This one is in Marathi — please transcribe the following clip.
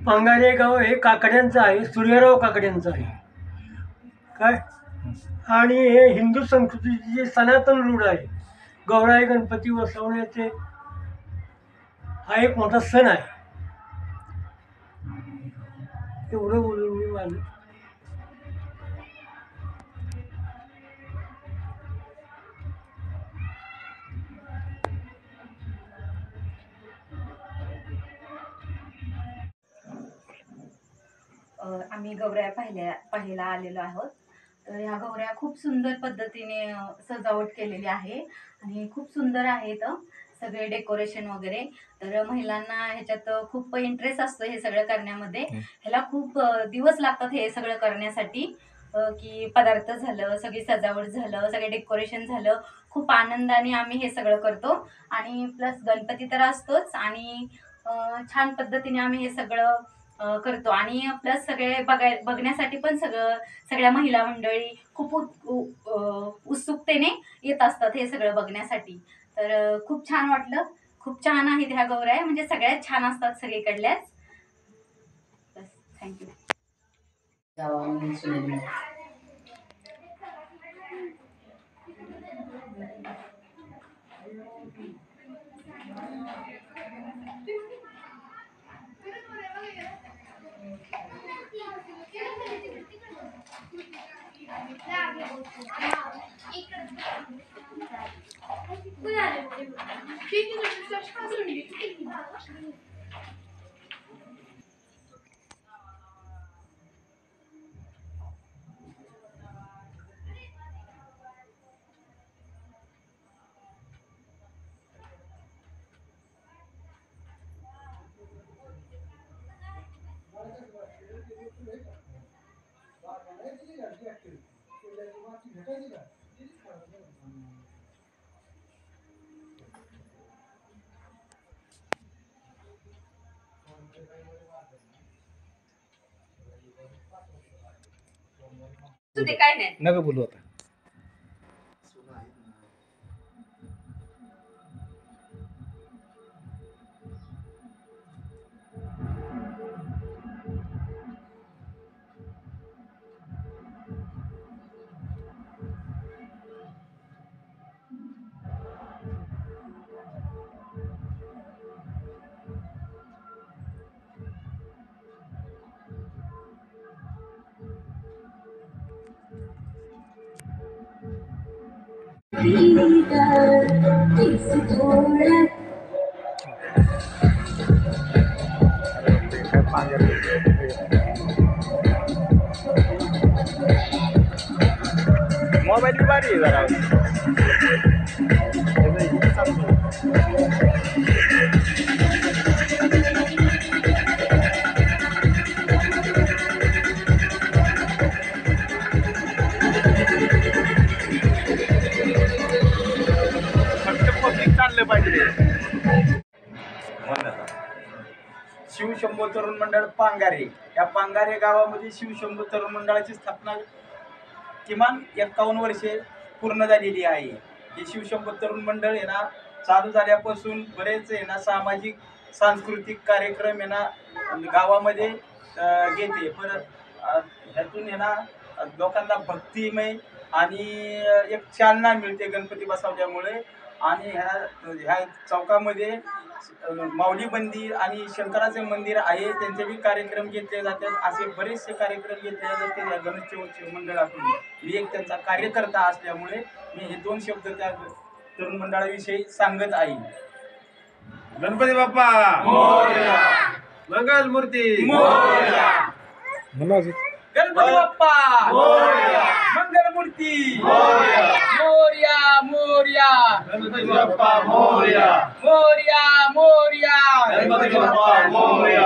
पांगारे गाव हे काकड्यांचं आहे, सूर्यराव काकड्यांचं आहे काय. आणि हे हिंदू संस्कृतीची जी सनातन रूढ आहे, गौराई गणपती बसवण्याचे हा एक मोठा सण आहे. एवढं बोलून मी माझं आम्ही गौऱ्या पाहायला आलेलो आहोत. तर ह्या गौऱ्या खूप सुंदर पद्धतीने सजावट केलेली आहे आणि खूप सुंदर आहेत सगळे डेकोरेशन वगैरे. तर महिलांना ह्याच्यात खूप इंटरेस्ट असतो हे सगळं करण्यामध्ये. ह्याला खूप दिवस लागतात हे सगळं करण्यासाठी, की पदार्थ झालं, सगळी सजावट झालं, सगळे डेकोरेशन झालं. खूप आनंदाने आम्ही हे सगळं करतो आणि प्लस गणपती तर असतोच आणि छान पद्धतीने आम्ही हे सगळं करतो आणि प्लस सगळे बघण्यासाठी पण सगळ्या महिला मंडळी खूप उत्सुकतेने येत असतात हे सगळं बघण्यासाठी. तर खूप छान वाटलं. खूप छान आहेत ह्या गौऱ्या, म्हणजे सगळ्यात छान असतात सगळीकडल्याच. बस, थँक्यू. तुझे काय नाही नका बोलू आता. मोबाईल भी भारी आहे जरा. फक्त पब्लिक चाललं पाहिजे. शिवशंभो तरुण मंडळ पांगारे, या पांगारे गावामध्ये शिवशंभो तरुण मंडळाची स्थापना किमान 51 वर्षे पूर्ण झालेली आहे. हे शिवशंभो तरुण मंडळ आहे ना, चालू झाल्यापासून बरेच आहे ना सामाजिक सांस्कृतिक कार्यक्रम आहे ना गावामध्ये घेते. पण ह्यातून आहे ना लोकांना भक्तिमय आणि एक चालना मिळते गणपती बसवल्यामुळे. आणि ह्या चौकामध्ये माऊली मंदिर आणि शंकराचे मंदिर आहे, त्यांचे बी कार्यक्रम घेतले जातात. असे बरेचसे कार्यक्रम घेतले जाते या गणेश चतुर्थी मंडळाकडून. मी एक त्यांचा कार्यकर्ता असल्यामुळे मी हे 2 शब्द त्या तरुण मंडळाविषयी सांगत आहे. गणपती बाप्पा मोरया, मंगल मूर्ती मोरया, गणपती बाप्पा मोरया, मंगल मूर्ती मोरया, मोरया मोरया, गणपती बाप्पा मोरया, मोरया मोरया, गणपती बाप्पा मोरया.